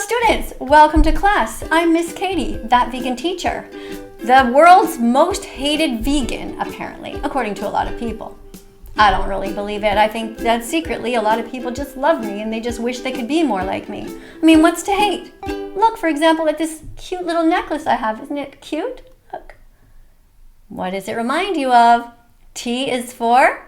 students, welcome to class. I'm Miss Katie, that vegan teacher. The world's most hated vegan, apparently, according to a lot of people. I don't really believe it. I think that secretly a lot of people just love me and they just wish they could be more like me. I mean, what's to hate? Look, for example, at this cute little necklace I have. Isn't it cute? Look. What does it remind you of? T is for?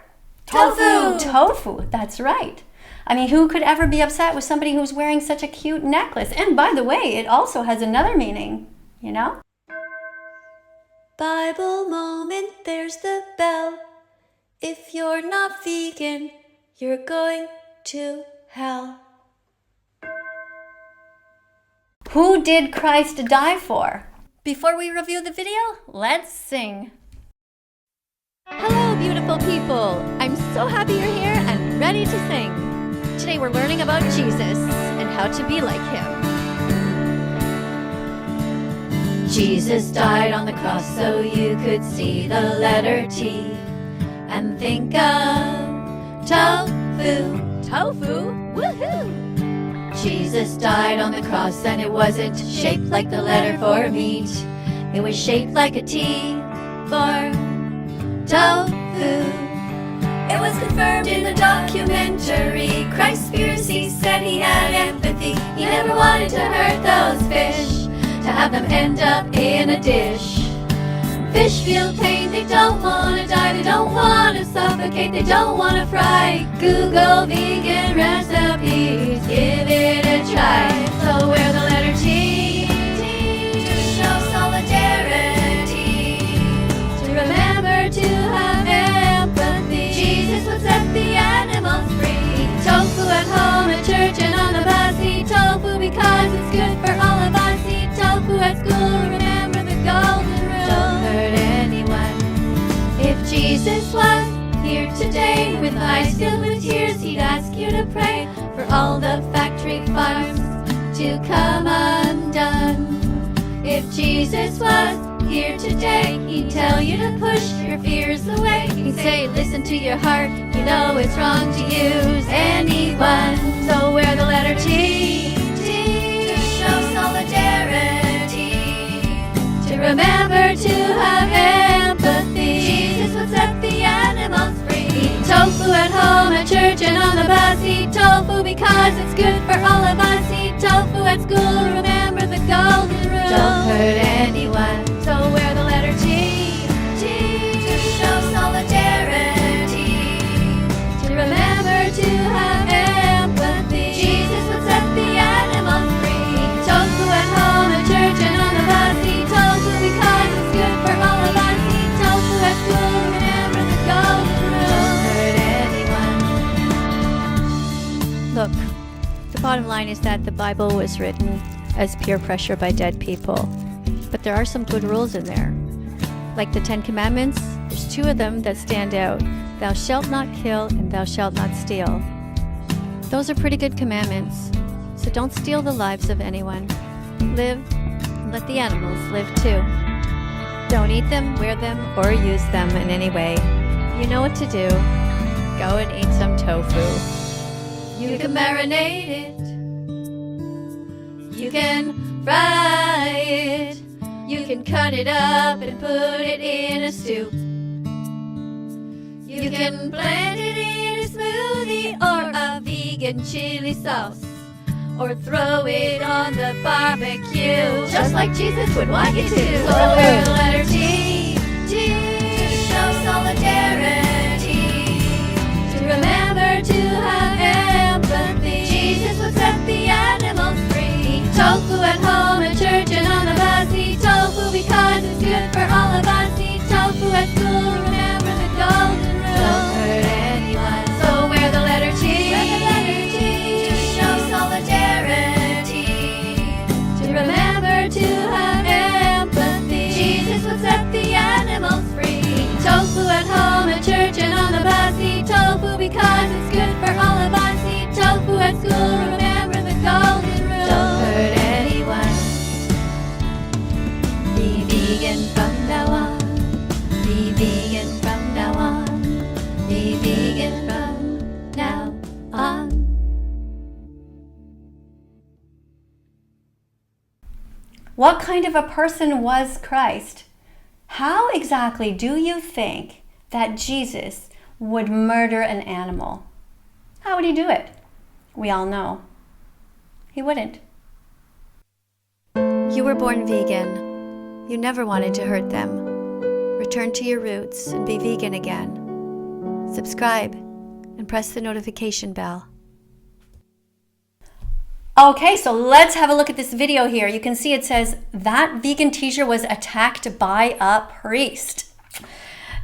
Tofu! Tofu, that's right. I mean, who could ever be upset with somebody who's wearing such a cute necklace? And by the way, it also has another meaning, you know? Bible moment, there's the bell. If you're not vegan, you're going to hell. Who did Christ die for? Before we review the video, let's sing. Hello, beautiful people! I'm so happy you're here and ready to sing. Today we're learning about Jesus and how to be like him. Jesus died on the cross so you could see the letter T and think of tofu. Tofu? Woohoo! Jesus died on the cross and it wasn't shaped like the letter for meat. It was shaped like a T for tofu. It was confirmed in the documentary. Christspiracy said he had empathy. He never wanted to hurt those fish, to have them end up in a dish. Fish feel pain, they don't want to die, they don't want to suffocate, they don't want to fry. Google vegan recipes, give it a try. So wear the letter T to show solidarity, to remember to have empathy. Jesus would set the animals free. Tofu at home, at church, and on the bus. Eat tofu because it's good for all of us. Eat tofu at school, remember the golden rule. Don't hurt anyone. If Jesus was here today with eyes filled with tears, he'd ask you to pray for all the factory farms to come undone. If Jesus was here today, he'd tell you to push your fears away. He'd say, listen to your heart, you know it's wrong to use anyone. So wear the letter T to show solidarity, to remember to have empathy. Jesus would set the animals free. Eat tofu at home, at church, and on the bus. Eat tofu because it's good for all of us. Eat tofu at school, remember the golden rule. Don't hurt anyone. So wear the letter T to show solidarity, to remember to have empathy. Jesus would set the animals free. Eat tofu at home, at church, and on the bus. Eat tofu because it's good for all of us. Eat tofu at school, remember the golden rule. Don't hurt anyone. Look, the bottom line is that the Bible was written as peer pressure by dead people. But there are some good rules in there. Like the 10 Commandments, there's 2 of them that stand out. Thou shalt not kill and thou shalt not steal. Those are pretty good commandments. So don't steal the lives of anyone. Live and let the animals live too. Don't eat them, wear them, or use them in any way. You know what to do. Go and eat some tofu. You can marinate it. You can fry it. You can cut it up and put it in a stew. You can blend it in a smoothie or a vegan chili sauce, or throw it on the barbecue, just like Jesus would want you to. So wear the letter T to show solidarity, to remember to have empathy. Jesus would set the animals free. Eat tofu at home, at church, and on the bus. Eat tofu because it's good for all of us. Eat tofu at school, remember the golden rule. Don't hurt anyone. So wear the letter T to show solidarity, to remember to have empathy. Jesus would set the animals free. Eat tofu at home, at church, and on the bus. Eat tofu because it's good for all of us. Eat tofu at school, remember the What kind of a person was Christ? How exactly do you think that Jesus would murder an animal? How would he do it? We all know. He wouldn't. You were born vegan. You never wanted to hurt them. Return to your roots and be vegan again. Subscribe and press the notification bell. Okay, so let's have a look at this video here. You can see it says, that vegan teacher was attacked by a priest.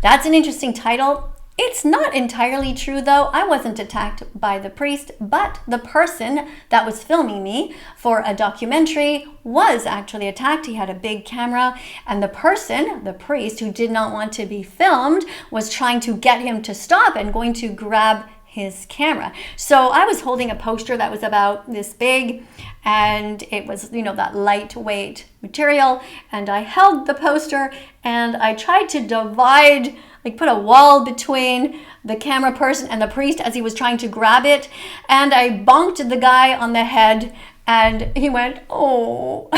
That's an interesting title. It's not entirely true though. I wasn't attacked by the priest, but the person that was filming me for a documentary was actually attacked. He had a big camera, and the person, the priest who did not want to be filmed, was trying to get him to stop and going to grab his camera. So I was holding a poster that was about this big, and it was, you know, that lightweight material, and I held the poster and I tried to divide, like put a wall between the camera person and the priest as he was trying to grab it, and I bonked the guy on the head and he went, oh.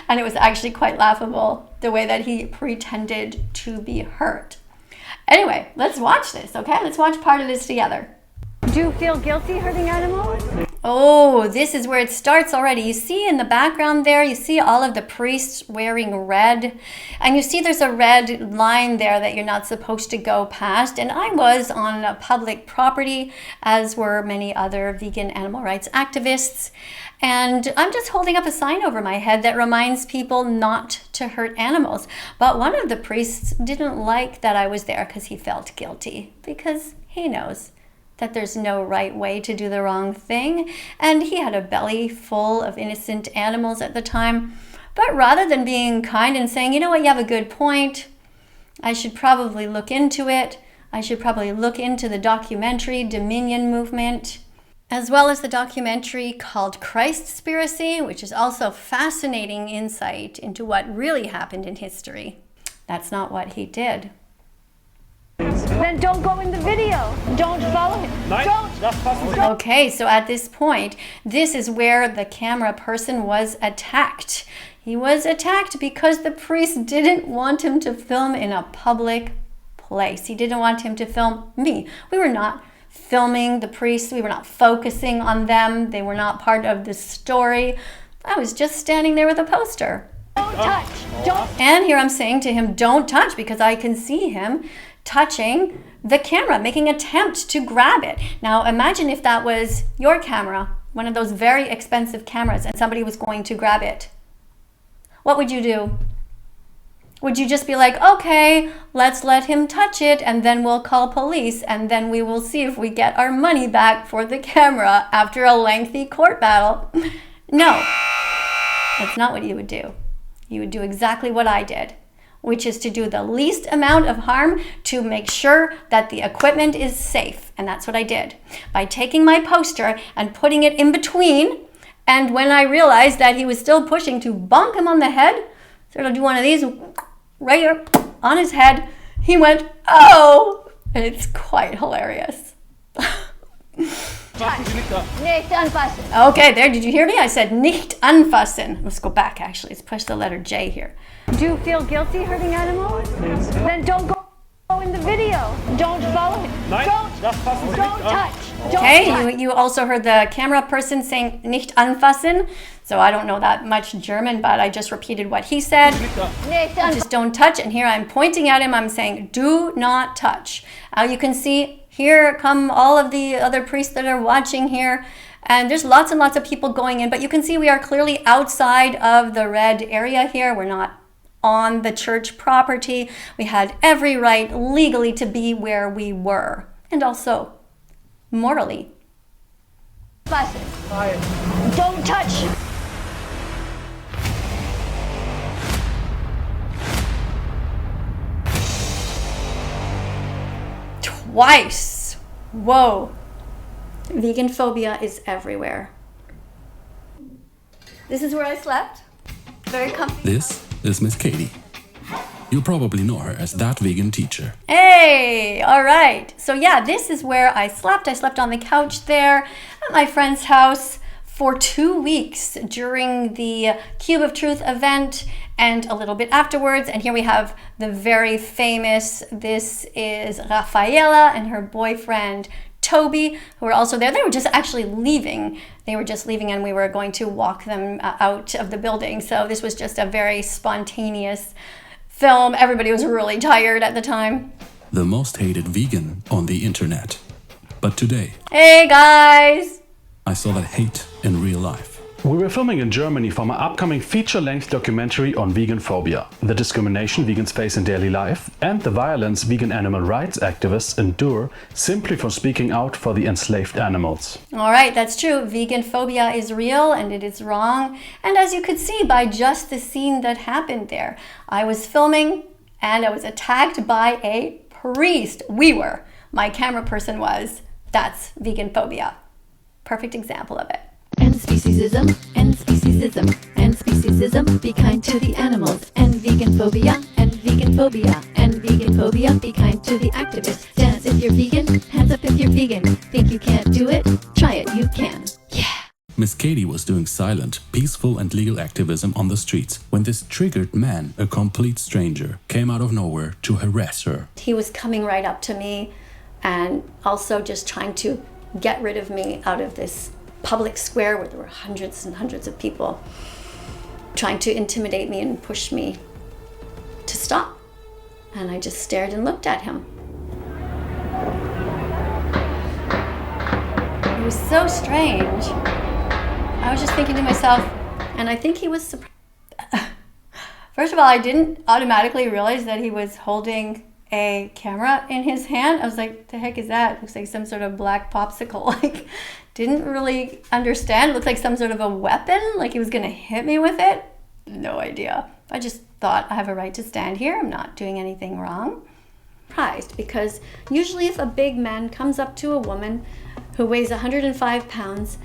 And it was actually quite laughable the way that he pretended to be hurt. Anyway, let's watch this, okay? Let's watch part of this together. Do you feel guilty hurting animals? Oh, this is where it starts already. You see in the background there, you see all of the priests wearing red. And you see there's a red line there that you're not supposed to go past. And I was on a public property, as were many other vegan animal rights activists. And I'm just holding up a sign over my head that reminds people not to hurt animals. But one of the priests didn't like that I was there because he felt guilty, because he knows that there's no right way to do the wrong thing. And he had a belly full of innocent animals at the time. But rather than being kind and saying, you know what, you have a good point, I should probably look into it. I should probably look into the documentary Dominion Movement, as well as the documentary called Christspiracy, which is also fascinating insight into what really happened in history. That's not what he did. Then don't go in the video. Don't follow him. Don't. Okay, so at this point, this is where the camera person was attacked. He was attacked because the priest didn't want him to film in a public place. He didn't want him to film me. We were not filming the priests. We were not focusing on them. They were not part of the story. I was just standing there with a poster. Don't touch. Don't. And here I'm saying to him, don't touch, because I can see him touching the camera, making an attempt to grab it. Now imagine if that was your camera, one of those very expensive cameras, and somebody was going to grab it. What would you do? Would you just be like, okay, let's let him touch it, and then we'll call police, and then we will see if we get our money back for the camera after a lengthy court battle? No, that's not what you would do. You would do exactly what I did, which is to do the least amount of harm to make sure that the equipment is safe. And that's what I did by taking my poster and putting it in between. And when I realized that he was still pushing to bonk him on the head, sort of do one of these right here on his head, he went, oh, and it's quite hilarious. Nicht anfassen. Okay, there, did you hear me? I said nicht anfassen. Let's go back, actually. Let's push the letter J here. Do you feel guilty hurting animals? Then don't go in the video. Don't follow him. Don't touch. Okay, you also heard the camera person saying nicht anfassen. So I don't know that much German, but I just repeated what he said. Just don't touch. And here I'm pointing at him. I'm saying, do not touch. You can see here come all of the other priests that are watching here. And there's lots and lots of people going in, but you can see we are clearly outside of the red area here. We're not on the church property. We had every right legally to be where we were, and also morally. Don't touch. Twice. Whoa. Vegan phobia is everywhere. This is where I slept. Very comfy. This is Miss Katie. You probably know her as that vegan teacher. Hey, all right. So yeah, this is where I slept. I slept on the couch there at my friend's house for 2 weeks during the Cube of Truth event and a little bit afterwards. And here we have the very famous, this is Rafaela and her boyfriend Toby, who were also there. They were just actually leaving. They were just leaving and we were going to walk them out of the building. So this was just a very spontaneous film. Everybody was really tired at the time. The most hated vegan on the internet. But today, Hey guys! I saw that hate in real life. We were filming in Germany for my upcoming feature-length documentary on vegan phobia, the discrimination vegans face in daily life, and the violence vegan animal rights activists endure simply for speaking out for the enslaved animals. All right, that's true. Vegan phobia is real and it is wrong. And as you could see by just the scene that happened there, I was filming and I was attacked by a priest. We were. My camera person was. That's vegan phobia. Perfect example of it. And speciesism, and speciesism, and speciesism, be kind to the animals. And vegan phobia, and vegan phobia, and vegan phobia, be kind to the activists. Dance if you're vegan, hands up if you're vegan. Think you can't do it? Try it, you can. Yeah! Miss Katie was doing silent, peaceful and legal activism on the streets when this triggered man, a complete stranger, came out of nowhere to harass her. He was coming right up to me and also just trying to get rid of me out of this public square where there were hundreds and hundreds of people trying to intimidate me and push me to stop. And I just stared and looked at him. It was so strange. I was just thinking to myself, and I think he was surprised. First of all, I didn't automatically realize that he was holding a camera in his hand. I was like, the heck is that? Looks like some sort of black popsicle. Like, didn't really understand. It looked like some sort of a weapon, like he was gonna hit me with it. No idea. I just thought I have a right to stand here. I'm not doing anything wrong. Surprised, because usually if a big man comes up to a woman who weighs 105 pounds,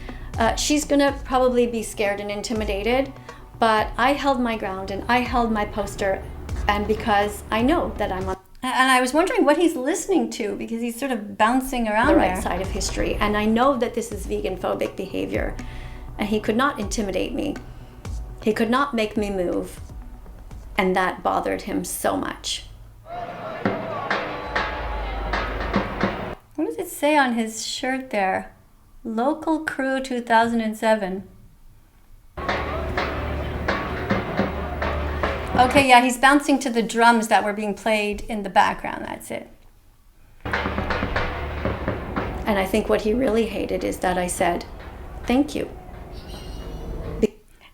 she's gonna probably be scared and intimidated. But I held my ground and I held my poster, and because I know that I'm on. And I was wondering what he's listening to, because he's sort of bouncing around the right side of history. And I know that this is vegan phobic behavior. And he could not intimidate me. He could not make me move. And that bothered him so much. What does it say on his shirt there? Local Crew 2007. Okay, yeah, he's bouncing to the drums that were being played in the background, that's it. And I think what he really hated is that I said, thank you.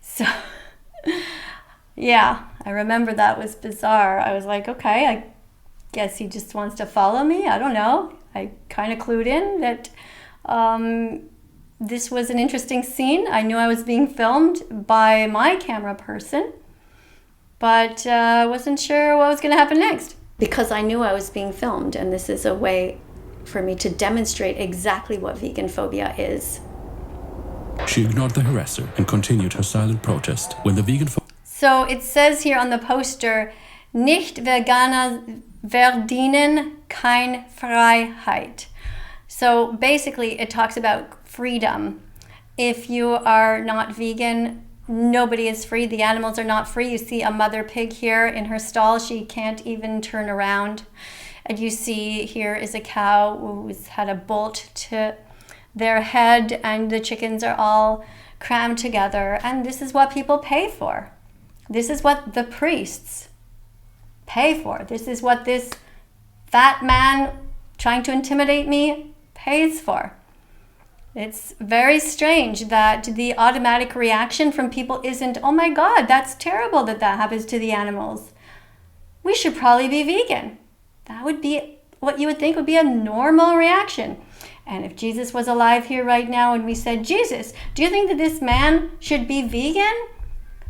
So, yeah, I remember that was bizarre. I was like, okay, I guess he just wants to follow me. I don't know. I kind of clued in that this was an interesting scene. I knew I was being filmed by my camera person, but I wasn't sure what was going to happen next, because I knew I was being filmed, and this is a way for me to demonstrate exactly what vegan phobia is. She ignored the harasser and continued her silent protest when the vegan So it says here on the poster, nicht Veganer verdienen kein Freiheit. So basically it talks about freedom. If you are not vegan, nobody is free. The animals are not free. You see a mother pig here in her stall. She can't even turn around. And you see here is a cow who's had a bolt to their head, and the chickens are all crammed together. And this is what people pay for. This is what the priests pay for. This is what this fat man trying to intimidate me pays for. It's very strange that the automatic reaction from people isn't, oh my God, that's terrible that that happens to the animals. We should probably be vegan. That would be what you would think would be a normal reaction. And if Jesus was alive here right now and we said, Jesus, do you think that this man should be vegan?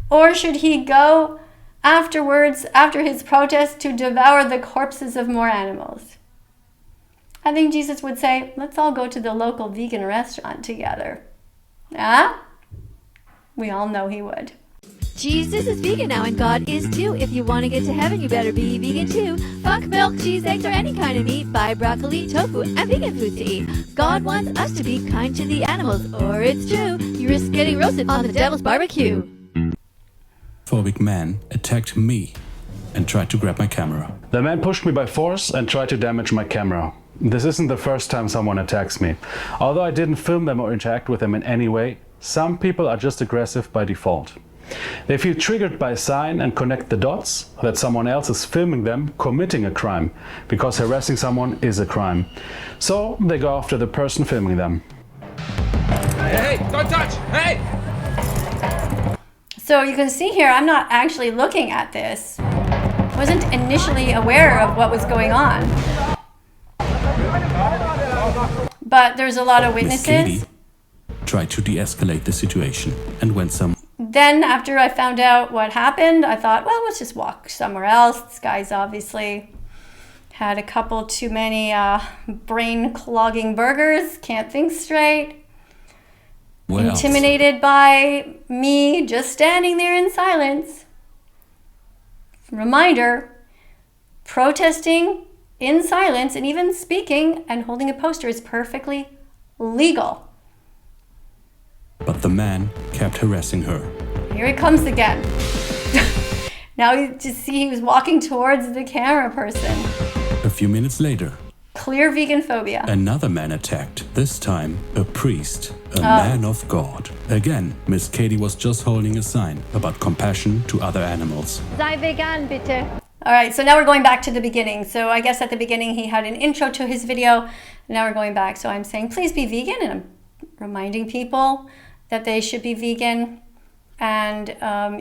Or should he go afterwards, after his protest, to devour the corpses of more animals? I think Jesus would say, let's all go to the local vegan restaurant together. Ah? We all know he would. Jesus is vegan now, and God is too. If you want to get to heaven, you better be vegan too. Fuck milk, cheese, eggs, or any kind of meat. Buy broccoli, tofu, and vegan food to eat. God wants us to be kind to the animals, or it's true, you risk getting roasted on the devil's barbecue. Phobic man attacked me and tried to grab my camera. The man pushed me by force and tried to damage my camera. This isn't the first time someone attacks me. Although I didn't film them or interact with them in any way, some people are just aggressive by default. They feel triggered by a sign and connect the dots that someone else is filming them committing a crime, because harassing someone is a crime. So they go after the person filming them. Hey, don't touch! Hey! So you can see here, I'm not actually looking at this. I wasn't initially aware of what was going on. But there's a lot of Miss Katie witnesses. tried to de-escalate the situation, and when some Then after I found out what happened, I thought, well, let's just walk somewhere else. This guy's obviously had a couple too many brain-clogging burgers, can't think straight. where else? Intimidated by me just standing there in silence. Reminder, protesting in silence and even speaking and holding a poster is perfectly legal. But the man kept harassing her. Here he comes again. Now you just see he was walking towards the camera person. A few minutes later, Clear vegan phobia. another man attacked, this time a priest, a man of God. Again, Miss Katie was just holding a sign about compassion to other animals. Sei vegan, bitte. All right, so now we're going back to the beginning. So I guess at the beginning he had an intro to his video. Now we're going back. So I'm saying, please be vegan. And I'm reminding people that they should be vegan. And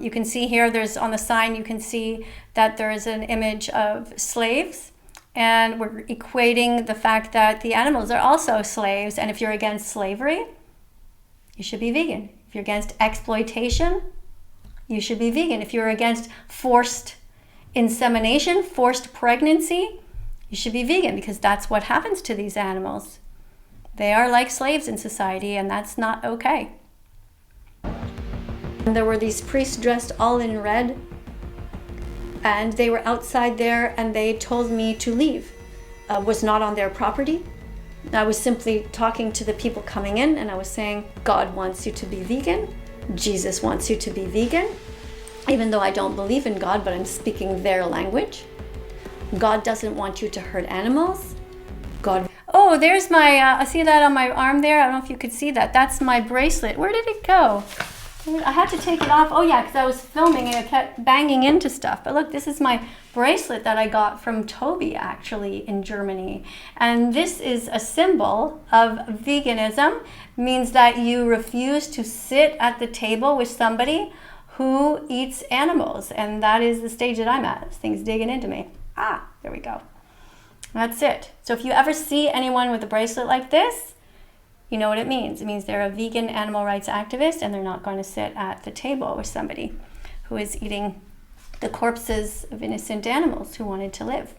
you can see here, there's on the sign, you can see that there is an image of slaves. And we're equating the fact that the animals are also slaves. And if you're against slavery, you should be vegan. If you're against exploitation, you should be vegan. If you're against forced insemination, forced pregnancy, you should be vegan, because that's what happens to these animals. They are like slaves in society, and that's not okay. And there were these priests dressed all in red, and they were outside there, and they told me to leave. I was not on their property. I was simply talking to the people coming in, and I was saying, God wants you to be vegan. Jesus wants you to be vegan. Even though I don't believe in God, but I'm speaking their language. God doesn't want you to hurt animals. God. Oh, there's my, I see that on my arm there. I don't know if you could see that. That's my bracelet. Where did it go? I had to take it off. Oh yeah, because I was filming and it kept banging into stuff. But look, this is my bracelet that I got from Toby actually in Germany. And this is a symbol of veganism. It means that you refuse to sit at the table with somebody who eats animals. And that is the stage that I'm at. This thing's digging into me. Ah, there we go. That's it. So if you ever see anyone with a bracelet like this, you know what it means. It means they're a vegan animal rights activist and they're not going to sit at the table with somebody who is eating the corpses of innocent animals who wanted to live.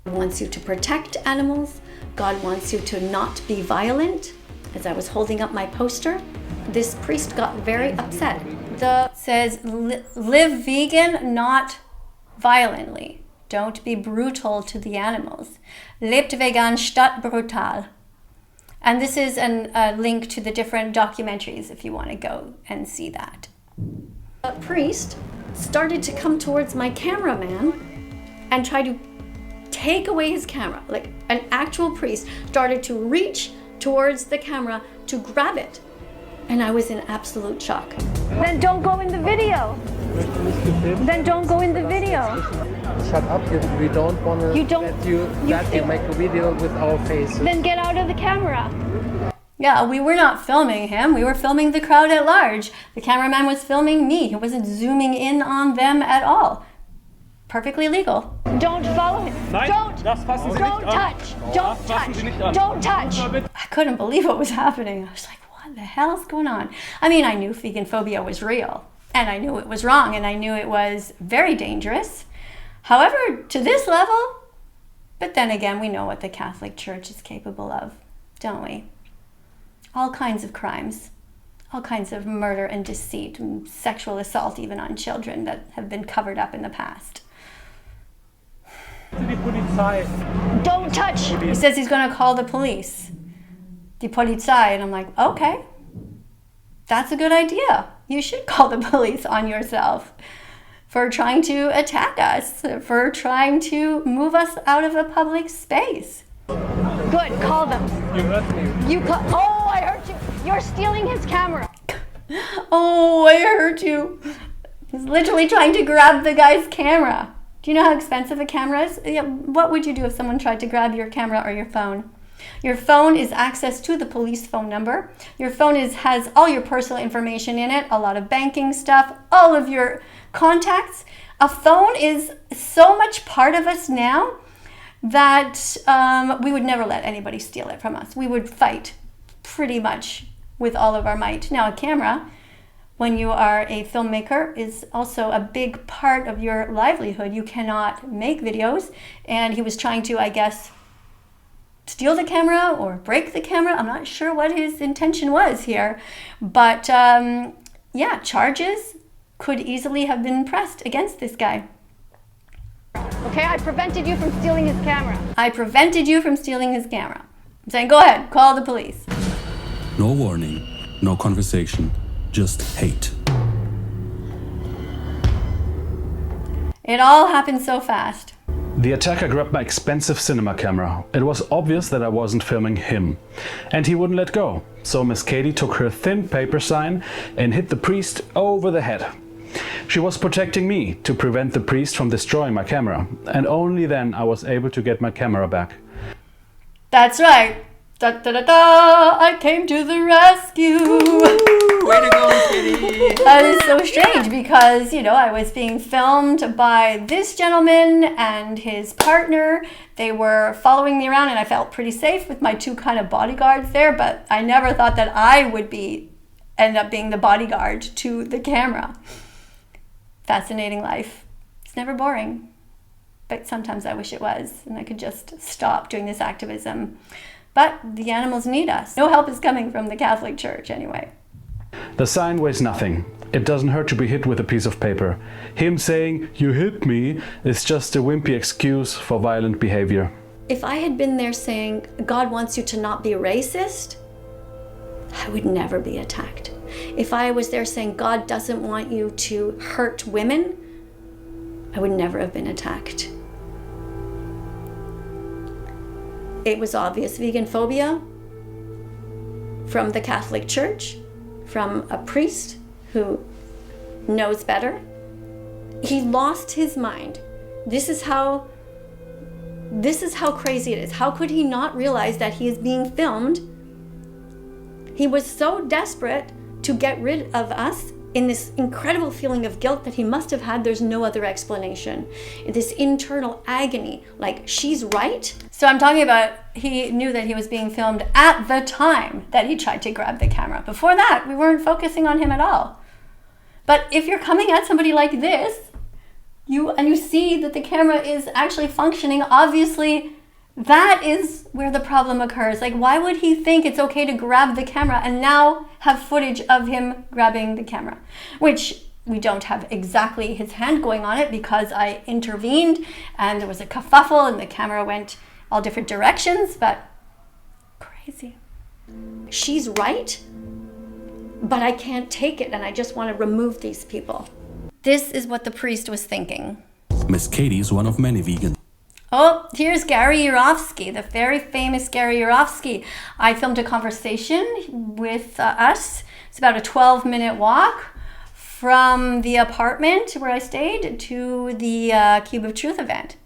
God wants you to protect animals. God wants you to not be violent. As I was holding up my poster, this priest got very upset. The says, live vegan, not violently. Don't be brutal to the animals. Lebt vegan statt brutal. And this is a link to the different documentaries if you want to go and see that. A priest started to come towards my cameraman and try to take away his camera. Like an actual priest started to reach towards the camera to grab it. And I was in absolute shock. Then don't go in the video. Then don't go in the video. Shut up, we don't want to You don't- let you make a video with our face. Then get out of the camera. Yeah, we were not filming him. We were filming the crowd at large. The cameraman was filming me. He wasn't zooming in on them at all. Perfectly legal. Don't follow him. Nein, Don't. das fassen Sie Don't nicht an. touch. Don't fassen Sie nicht touch. an. Don't touch. I couldn't believe what was happening. I was like, what the hell is going on? I mean, I knew vegan phobia was real, and I knew it was wrong, and I knew it was very dangerous. However, to this level, but then again, we know what the Catholic Church is capable of, don't we? All kinds of crimes, all kinds of murder and deceit, and sexual assault even on children that have been covered up in the past. Die Polizei. Don't Don't touch. He says he's going to call the police. Die Polizei. And I'm like, okay, that's a good idea. You should call the police on yourself for trying to attack us, for trying to move us out of a public space. Good, call them. You hurt me. Oh, I hurt you. You're stealing his camera. Oh, I hurt you. He's literally trying to grab the guy's camera. Do you know how expensive a camera is? Yeah, what would you do if someone tried to grab your camera or your phone? Your phone is access to the police phone number. Your phone has all your personal information in it, a lot of banking stuff, all of your contacts. A phone is so much part of us now that we would never let anybody steal it from us. We would fight pretty much with all of our might. Now, a camera, when you are a filmmaker, is also a big part of your livelihood. You cannot make videos, and he was trying to, I guess, steal the camera or break the camera. I'm not sure what his intention was here, but yeah, charges could easily have been pressed against this guy. Okay, I prevented you from stealing his camera. I prevented you from stealing his camera. I'm saying, go ahead, call the police. No warning, no conversation, just hate. It all happened so fast. The attacker grabbed my expensive cinema camera. It was obvious that I wasn't filming him. And he wouldn't let go. So Miss Katie took her thin paper sign and hit the priest over the head. She was protecting me to prevent the priest from destroying my camera. And only then I was able to get my camera back. That's right. Da, da, da, da. I came to the rescue. Way to go, Kitty! That is so strange because, you know, I was being filmed by this gentleman and his partner. They were following me around and I felt pretty safe with my two kind of bodyguards there, but I never thought that I would end up being the bodyguard to the camera. Fascinating life. It's never boring, but sometimes I wish it was and I could just stop doing this activism. But the animals need us. No help is coming from the Catholic Church anyway. The sign weighs nothing. It doesn't hurt to be hit with a piece of paper. Him saying, "You hit me," is just a wimpy excuse for violent behavior. If I had been there saying, God wants you to not be racist, I would never be attacked. If I was there saying, God doesn't want you to hurt women, I would never have been attacked. It was obvious vegan phobia from the Catholic Church, from a priest who knows better. He lost his mind. This is how crazy it is. How could he not realize that he is being filmed? He was so desperate to get rid of us in this incredible feeling of guilt that he must have had. There's no other explanation. This internal agony, like, she's right. So I'm talking about, he knew that he was being filmed at the time that he tried to grab the camera. Before that, we weren't focusing on him at all. But if you're coming at somebody like this, you see that the camera is actually functioning, obviously that is where the problem occurs. Like, why would he think it's okay to grab the camera and now have footage of him grabbing the camera? Which we don't have exactly his hand going on it because I intervened and there was a kerfuffle and the camera went all different directions, but crazy. She's right, but I can't take it and I just want to remove these people. This is what the priest was thinking. Miss Katie is one of many vegans. Oh, here's Gary Yourofsky, the very famous Gary Yourofsky. I filmed a conversation with us. It's about a 12-minute walk from the apartment where I stayed to the Cube of Truth event.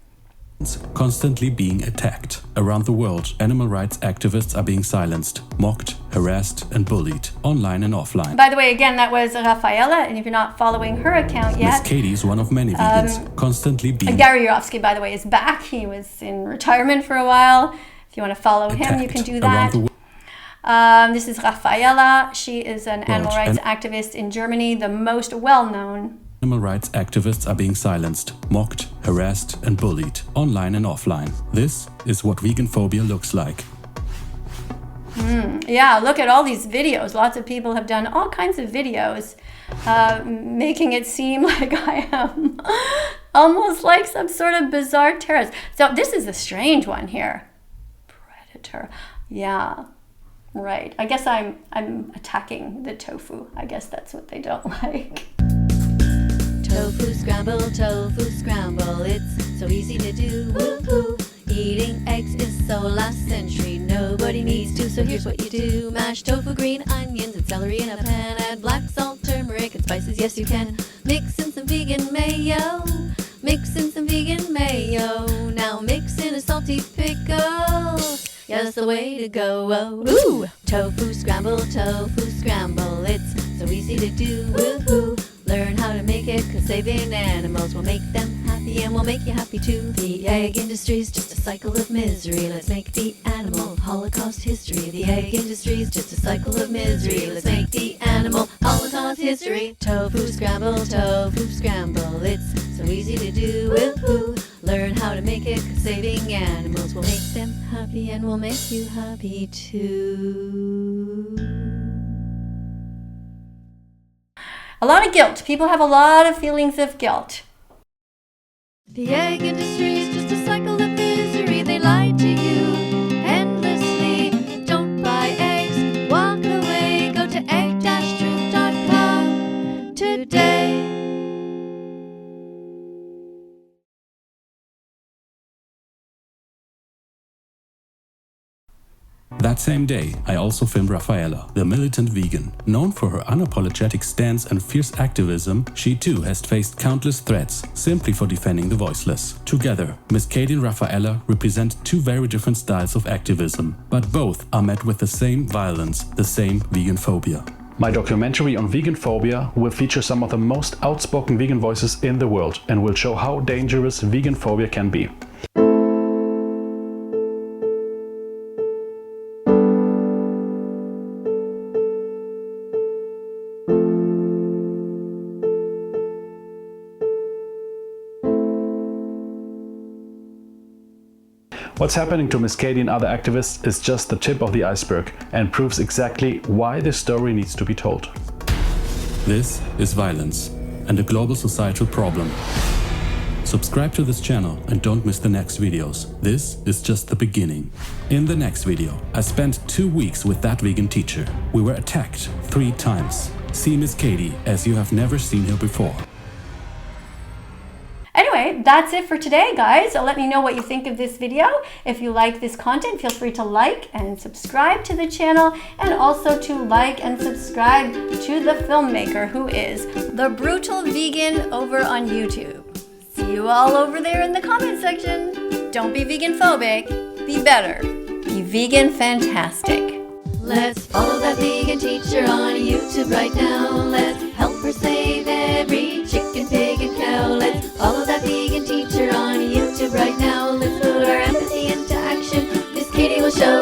Constantly being attacked. Around the world, animal rights activists are being silenced, mocked, harassed and bullied, online and offline. By the way, again, that was Rafaela, and if you're not following her account yet... Miss Katie is one of many vegans, constantly being... Gary Yourofsky, by the way, is back. He was in retirement for a while. If you want to follow him, you can do that. This is Rafaela. She is an animal rights activist in Germany, the most well-known. Animal rights activists are being silenced, mocked, harassed and bullied, online and offline. This is what vegan phobia looks like. Yeah, look at all these videos. Lots of people have done all kinds of videos, making it seem like I am almost like some sort of bizarre terrorist. So this is a strange one here. liked her. Yeah, right. I guess I'm attacking the tofu. I guess that's what they don't like. Tofu scramble, it's so easy to do. Woo-hoo. Eating eggs is so last century, nobody needs to, so here's what you do. Mash tofu, green onions, and celery in a pan. Add black salt, turmeric, and spices, yes you can. Mix in some vegan mayo, now mix in a salty pickle. Yeah, that's the way to go. Ooh. Tofu scramble, it's so easy to do. Woo-hoo. Learn how to make it, 'cause saving animals will make them happy and will make you happy too. The egg industry's just a cycle of misery. Let's make the animal Holocaust history. The egg industry's just a cycle of misery. Let's make the animal Holocaust history. Tofu scramble, it's so easy to do. Woo-hoo. Learn how to make it, 'cause saving animals will make them happy and will make you happy too. A lot of guilt. People have a lot of feelings of guilt. The egg industry is just a cycle of misery. They lie to you endlessly. Don't buy eggs, walk away. Go to egg-truth.com today. That same day, I also filmed Rafaela, the militant vegan. Known for her unapologetic stance and fierce activism, she too has faced countless threats simply for defending the voiceless. Together, Miss Katie and Rafaela represent two very different styles of activism, but both are met with the same violence, the same vegan phobia. My documentary on vegan phobia will feature some of the most outspoken vegan voices in the world and will show how dangerous vegan phobia can be. What's happening to Miss Katie and other activists is just the tip of the iceberg and proves exactly why this story needs to be told. This is violence and a global societal problem. Subscribe to this channel and don't miss the next videos. This is just the beginning. In the next video, I spent 2 weeks with that vegan teacher. We were attacked 3 times. See Miss Katie as you have never seen her before. Anyway, that's it for today, guys. So let me know what you think of this video. If you like this content, feel free to like and subscribe to the channel, and also to like and subscribe to the filmmaker, who is The Brutal Vegan over on YouTube. See you all over there in the comment section. Don't be vegan phobic. Be better. Be vegan fantastic. Let's follow that vegan teacher on YouTube right now. Let's help her save every chicken, pig, and cow. Let's follow that vegan teacher on YouTube right now. Let's put our empathy into action. Miss Katie will show